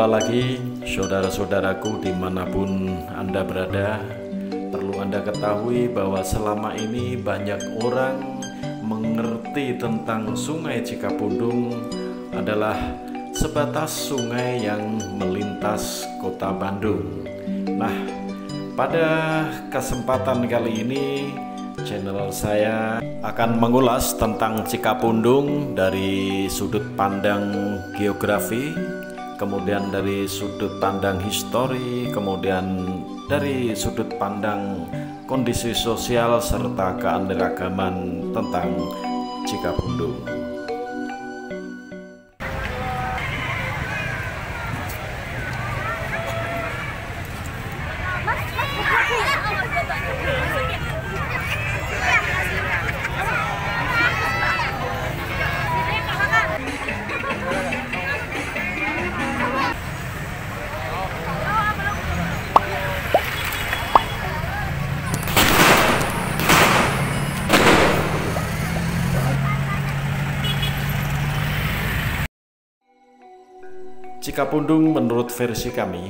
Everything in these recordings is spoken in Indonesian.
Jumpa lagi saudara-saudaraku dimanapun Anda berada. Perlu Anda ketahui bahwa selama ini banyak orang mengerti tentang Sungai Cikapundung adalah sebatas sungai yang melintas kota Bandung. Nah, pada kesempatan kali ini channel saya akan mengulas tentang Cikapundung dari sudut pandang geografi, kemudian dari sudut pandang histori, kemudian dari sudut pandang kondisi sosial serta keanekaragaman tentang Cikapundung. Cikapundung menurut versi kami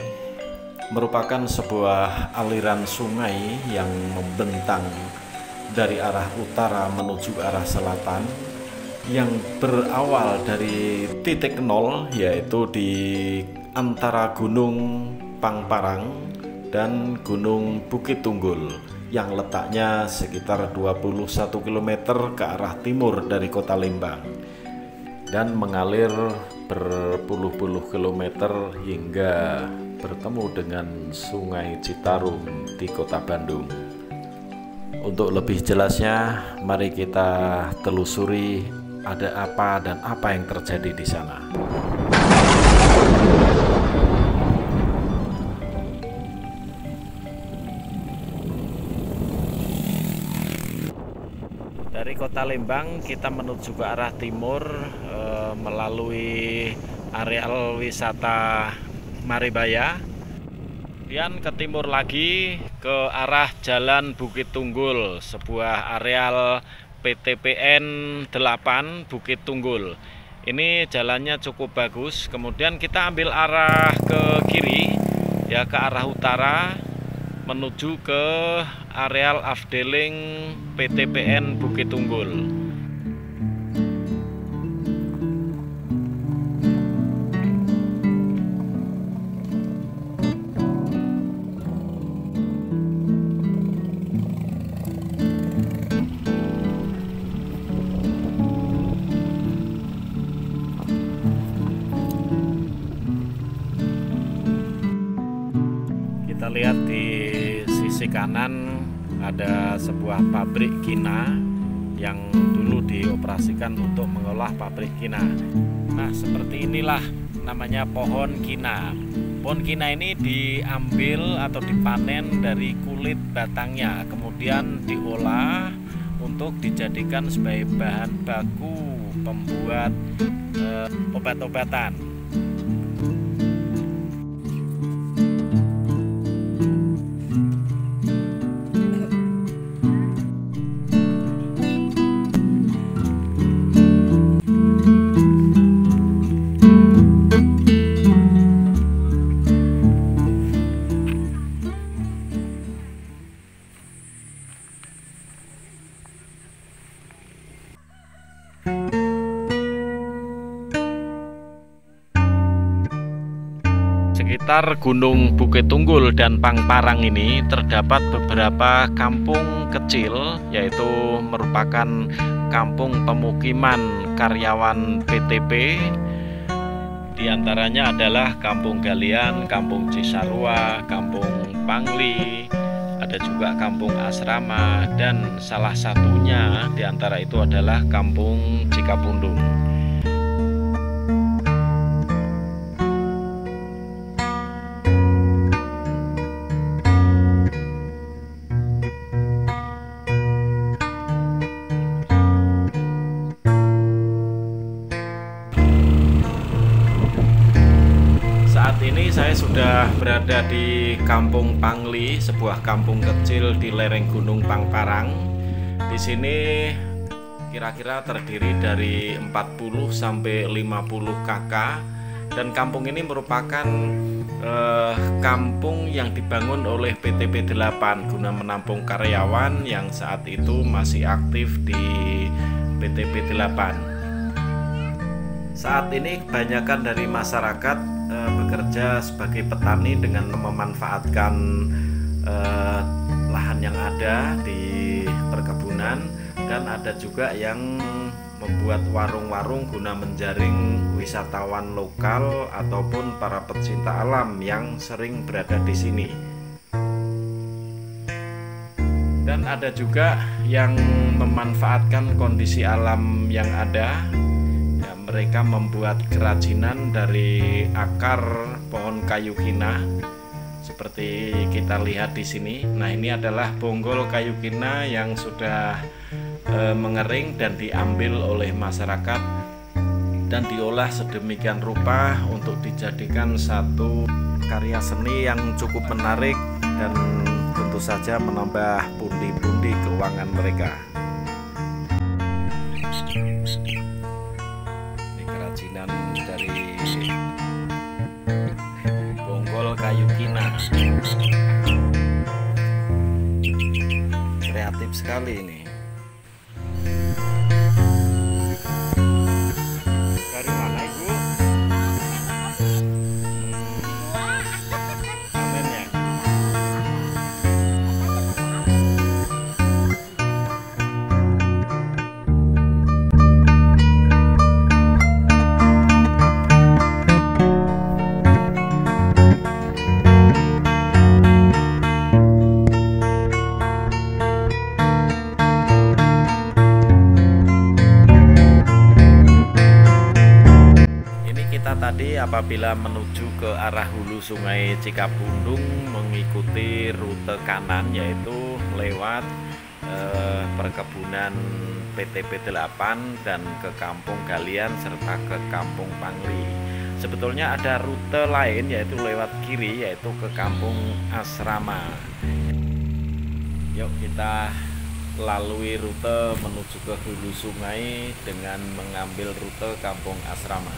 merupakan sebuah aliran sungai yang membentang dari arah utara menuju arah selatan yang berawal dari titik nol, yaitu di antara Gunung Pangparang dan Gunung Bukit Tunggul yang letaknya sekitar 21 km ke arah timur dari kota Lembang dan mengalir berpuluh-puluh kilometer hingga bertemu dengan Sungai Citarum di kota Bandung. Untuk lebih jelasnya, mari kita telusuri ada apa dan apa yang terjadi di sana. Dari kota Lembang kita menuju ke arah timur melalui areal wisata Maribaya, kemudian ke timur lagi ke arah Jalan Bukit Tunggul, sebuah areal PTPN 8 Bukit Tunggul. Ini jalannya cukup bagus. Kemudian kita ambil arah ke kiri, ya ke arah utara menuju ke areal Afdeling PTPN Bukit Tunggul. Kita lihat di sisi kanan ada sebuah pabrik kina yang dulu dioperasikan untuk mengolah pabrik kina. Nah, seperti inilah namanya pohon kina. Pohon kina ini diambil atau dipanen dari kulit batangnya, kemudian diolah untuk dijadikan sebagai bahan baku pembuat obat-obatan. Sekitar Gunung Bukit Tunggul dan Pangparang ini terdapat beberapa kampung kecil, yaitu merupakan kampung pemukiman karyawan PTP. Di antaranya adalah Kampung Galian, Kampung Cisarua, Kampung Pangli, ada juga Kampung Asrama, dan salah satunya di antara itu adalah Kampung Cikapundung. Saat ini saya sudah berada di Kampung Pangli, sebuah kampung kecil di lereng Gunung Pangparang. Di sini kira-kira terdiri dari 40 sampai 50 kakak Dan kampung ini merupakan kampung yang dibangun oleh PT P8 guna menampung karyawan yang saat itu masih aktif di PT P8. Saat ini kebanyakan dari masyarakat bekerja sebagai petani dengan memanfaatkan lahan yang ada di perkebunan, dan ada juga yang membuat warung-warung guna menjaring wisatawan lokal ataupun para pecinta alam yang sering berada di sini. Dan ada juga yang memanfaatkan kondisi alam yang ada. Ya, mereka membuat kerajinan dari akar pohon kayu kina seperti kita lihat di sini. Nah, ini adalah bonggol kayu kina yang sudah mengering dan diambil oleh masyarakat dan diolah sedemikian rupa untuk dijadikan satu karya seni yang cukup menarik dan tentu saja menambah pundi-pundi keuangan mereka. Ini kerajinan dari bonggol kayu kina. Kreatif sekali ini. Dari mana Ibu? Amin ya. Tadi apabila menuju ke arah hulu Sungai Cikapundung mengikuti rute kanan, yaitu lewat perkebunan PT P8 dan ke Kampung Galian serta ke Kampung Pangli. Sebetulnya ada rute lain yaitu lewat kiri, yaitu ke Kampung Asrama. Yuk kita lalui rute menuju ke hulu sungai dengan mengambil rute Kampung Asrama.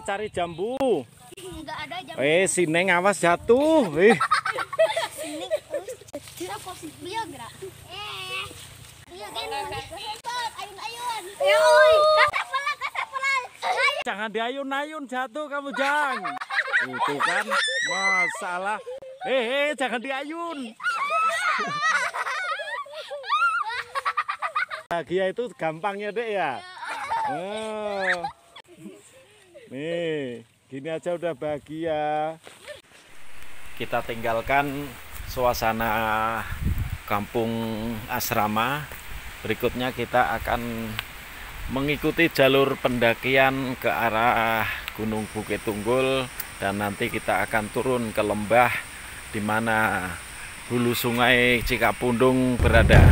cari jambu. Enggak ada jambu. Si Neng awas jatuh. Sini kita posisi dia gerak. Iya kan. Ayun-ayun. Kasap pelan. Jangan diayun-ayun, jatuh kamu, Jang. Itu kan masalah. Jangan diayun. Bahagia itu gampangnya, Dek, ya. Nih, gini aja udah bahagia. Kita tinggalkan suasana kampung asrama. Berikutnya kita akan mengikuti jalur pendakian ke arah Gunung Bukit Tunggul, dan nanti kita akan turun ke lembah di mana hulu sungai Cikapundung berada.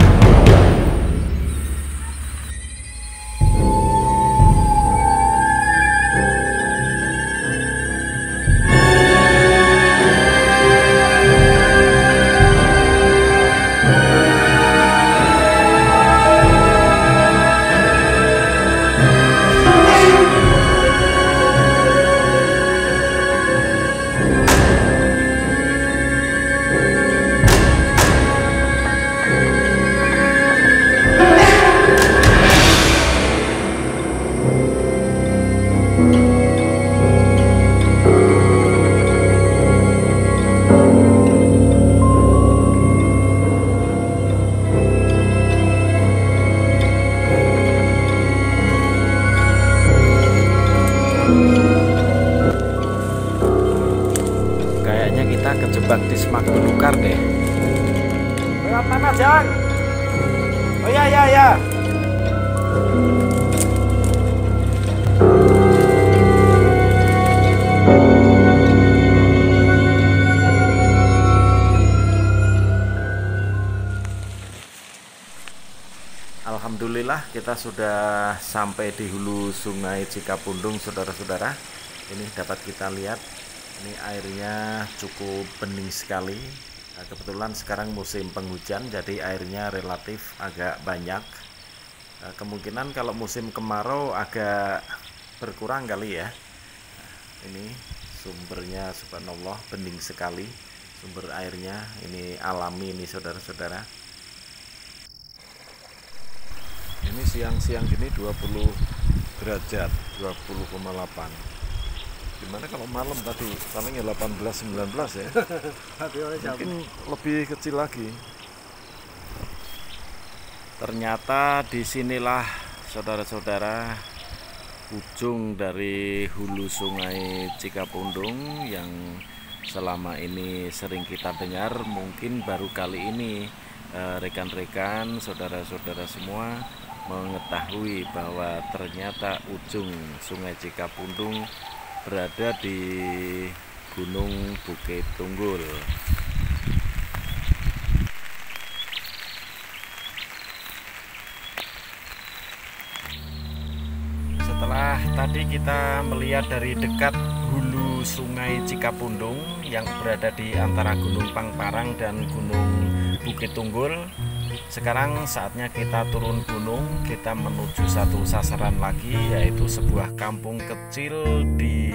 Kejebak di semak belukar deh. Lewat mana, Jang? Oh ya. Alhamdulillah kita sudah sampai di hulu sungai Cikapundung, saudara-saudara. Ini dapat kita lihat. Ini airnya cukup bening sekali. Nah, kebetulan sekarang musim penghujan, jadi airnya relatif agak banyak. Nah, kemungkinan kalau musim kemarau agak berkurang kali ya. Nah, ini sumbernya subhanallah bening sekali sumber airnya. Ini alami ini, saudara-saudara. Ini siang-siang gini 20 derajat, 20,8. Gimana kalau malam tadi? Paling ya 18-19 ya. Mungkin lebih kecil lagi. Ternyata disinilah, saudara-saudara, ujung dari hulu sungai Cikapundung yang selama ini sering kita dengar. Mungkin baru kali ini rekan-rekan, saudara-saudara semua mengetahui bahwa ternyata ujung sungai Cikapundung berada di Gunung Bukit Tunggul. Setelah tadi kita melihat dari dekat hulu sungai Cikapundung yang berada di antara Gunung Pangparang dan Gunung Bukit Tunggul, sekarang saatnya kita turun gunung. Kita menuju satu sasaran lagi, yaitu sebuah kampung kecil di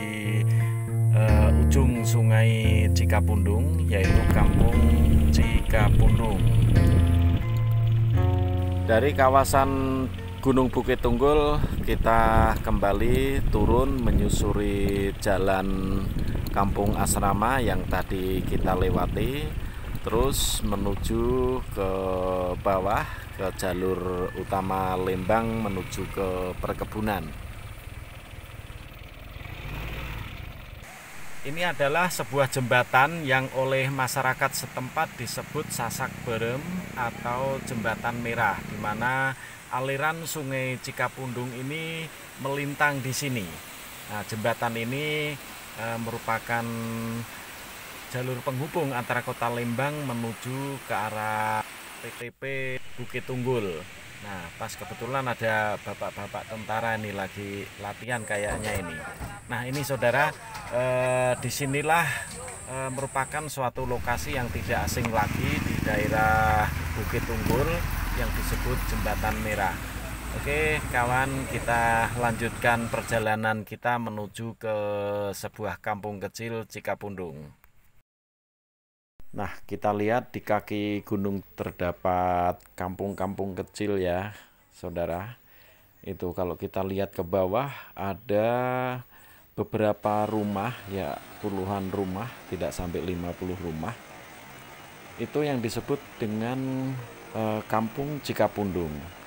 ujung sungai Cikapundung, yaitu Kampung Cikapundung. Dari kawasan Gunung Bukit Tunggul kita kembali turun menyusuri jalan kampung asrama yang tadi kita lewati, terus menuju ke bawah ke jalur utama Lembang menuju ke perkebunan. Ini adalah sebuah jembatan yang oleh masyarakat setempat disebut Sasak Berem atau Jembatan Merah, di mana aliran sungai Cikapundung ini melintang di sini. Nah, jembatan ini merupakan jalur penghubung antara kota Lembang menuju ke arah PTP Bukit Tunggul. Nah, pas kebetulan ada bapak-bapak tentara ini lagi latihan kayaknya ini. Nah, ini saudara, disinilah merupakan suatu lokasi yang tidak asing lagi di daerah Bukit Tunggul yang disebut Jembatan Merah. Oke kawan, kita lanjutkan perjalanan kita menuju ke sebuah kampung kecil Cikapundung. Nah, kita lihat di kaki gunung terdapat kampung-kampung kecil ya, saudara. Itu kalau kita lihat ke bawah ada beberapa rumah ya, puluhan rumah, tidak sampai 50 rumah. Itu yang disebut dengan kampung Cikapundung.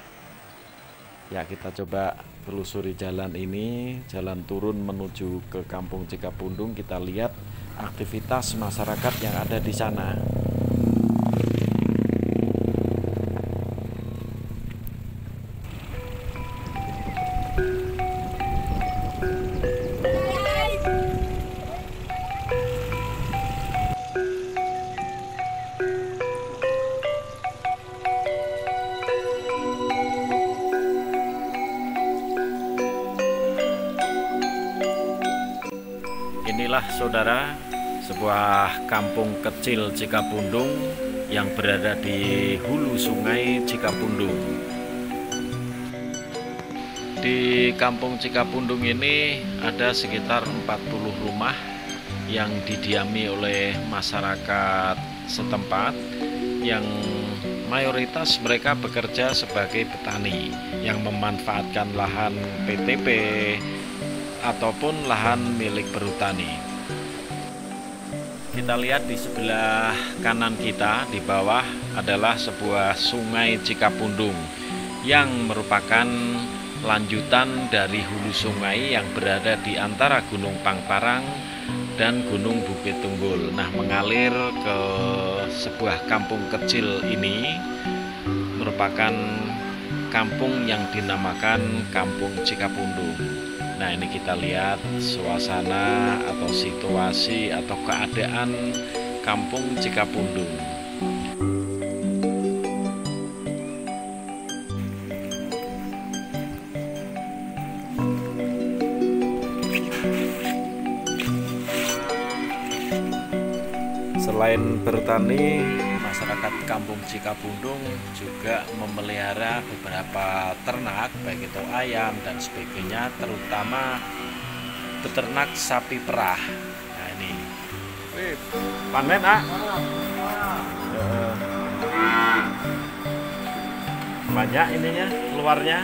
Ya, kita coba telusuri jalan ini, jalan turun menuju ke kampung Cikapundung. Kita lihat aktivitas masyarakat yang ada di sana. Inilah saudara, sebuah kampung kecil Cikapundung yang berada di hulu sungai Cikapundung. Di kampung Cikapundung ini ada sekitar 40 rumah yang didiami oleh masyarakat setempat, yang mayoritas mereka bekerja sebagai petani yang memanfaatkan lahan PTP ataupun lahan milik perhutani. Kita lihat di sebelah kanan kita, di bawah adalah sebuah sungai Cikapundung yang merupakan lanjutan dari hulu sungai yang berada di antara Gunung Pangparang dan Gunung Bukit Tunggul. Nah, mengalir ke sebuah kampung kecil ini merupakan kampung yang dinamakan Kampung Cikapundung. Nah, ini kita lihat suasana atau situasi atau keadaan kampung Cikapundung. Selain bertani, masyarakat kampung Cikapundung juga memelihara beberapa ternak, baik itu ayam dan sebagainya, terutama beternak sapi perah. Nah, ini panen banyak ininya, keluarnya.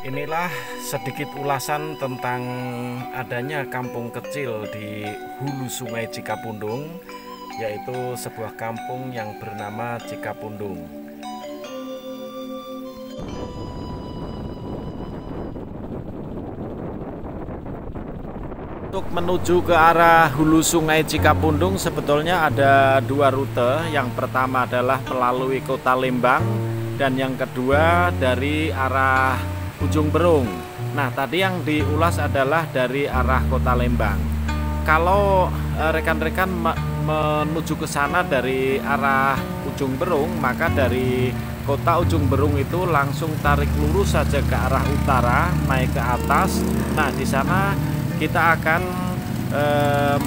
Inilah sedikit ulasan tentang adanya kampung kecil di hulu sungai Cikapundung, yaitu sebuah kampung yang bernama Cikapundung. Untuk menuju ke arah hulu sungai Cikapundung sebetulnya ada dua rute. Yang pertama adalah melalui kota Lembang, dan yang kedua dari arah Ujung Berung. Nah, tadi yang diulas adalah dari arah kota Lembang. Kalau rekan-rekan menuju ke sana dari arah Ujung Berung, maka dari kota Ujung Berung itu langsung tarik lurus saja ke arah utara, naik ke atas. Nah, di sana kita akan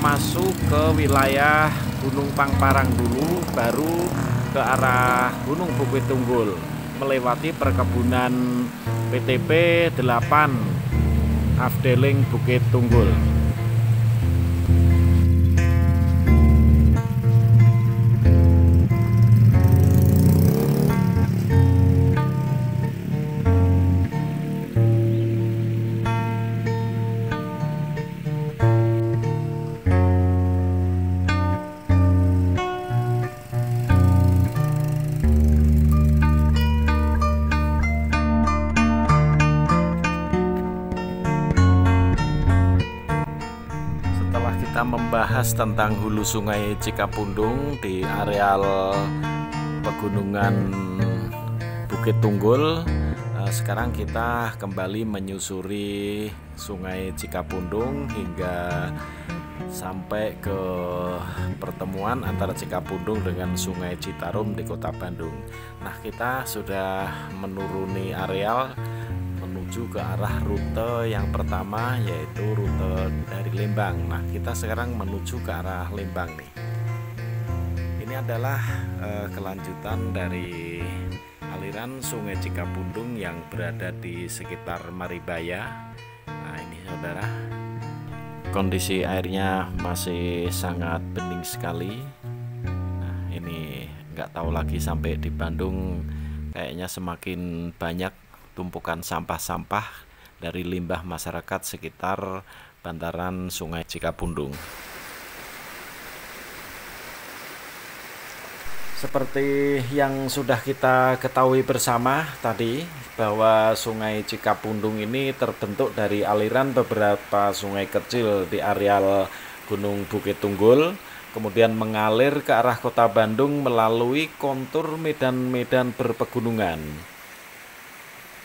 masuk ke wilayah Gunung Pangparang dulu, baru ke arah Gunung Bukit Tunggul, melewati perkebunan PTP 8 Afdeling Bukit Tunggul. kita membahas tentang hulu sungai Cikapundung di areal pegunungan Bukit Tunggul. Sekarang kita kembali menyusuri sungai Cikapundung hingga sampai ke pertemuan antara Cikapundung dengan Sungai Citarum di Kota Bandung. Nah, kita sudah menuruni areal menuju ke arah rute yang pertama, yaitu rute dari Lembang. Nah, kita sekarang menuju ke arah Lembang nih. Ini adalah kelanjutan dari aliran Sungai Cikapundung yang berada di sekitar Maribaya. Nah, ini saudara, kondisi airnya masih sangat bening sekali. Nah, ini nggak tahu lagi sampai di Bandung kayaknya semakin banyak tumpukan sampah-sampah dari limbah masyarakat sekitar bantaran Sungai Cikapundung. Seperti yang sudah kita ketahui bersama tadi, bahwa Sungai Cikapundung ini terbentuk dari aliran beberapa sungai kecil di areal Gunung Bukit Tunggul, kemudian mengalir ke arah Kota Bandung melalui kontur medan-medan berpegunungan.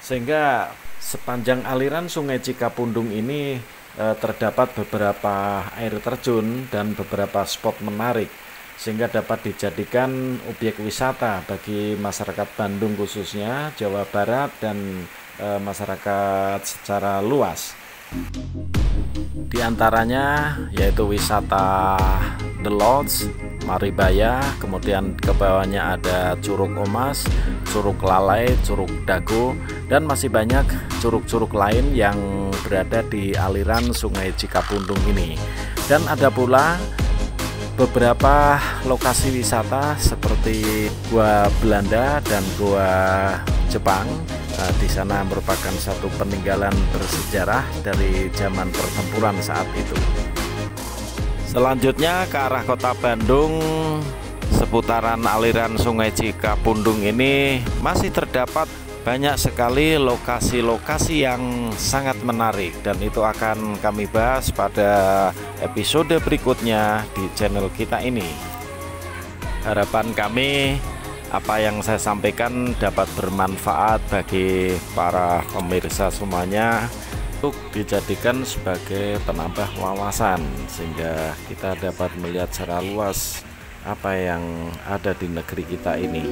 Sehingga sepanjang aliran Sungai Cikapundung ini terdapat beberapa air terjun dan beberapa spot menarik, sehingga dapat dijadikan objek wisata bagi masyarakat Bandung khususnya, Jawa Barat, dan masyarakat secara luas. Di antaranya yaitu wisata The Lodge, Maribaya, kemudian ke bawahnya ada Curug Omas, Curug Lalai, Curug Dago, dan masih banyak curug-curug lain yang berada di aliran Sungai Cikapundung ini. Dan ada pula beberapa lokasi wisata seperti Gua Belanda dan Gua Jepang. Di sana merupakan satu peninggalan bersejarah dari zaman pertempuran saat itu. Selanjutnya ke arah Kota Bandung, seputaran aliran Sungai Cikapundung ini masih terdapat banyak sekali lokasi-lokasi yang sangat menarik, dan itu akan kami bahas pada episode berikutnya di channel kita ini. Harapan kami apa yang saya sampaikan dapat bermanfaat bagi para pemirsa semuanya untuk dijadikan sebagai penambah wawasan, sehingga kita dapat melihat secara luas apa yang ada di negeri kita ini.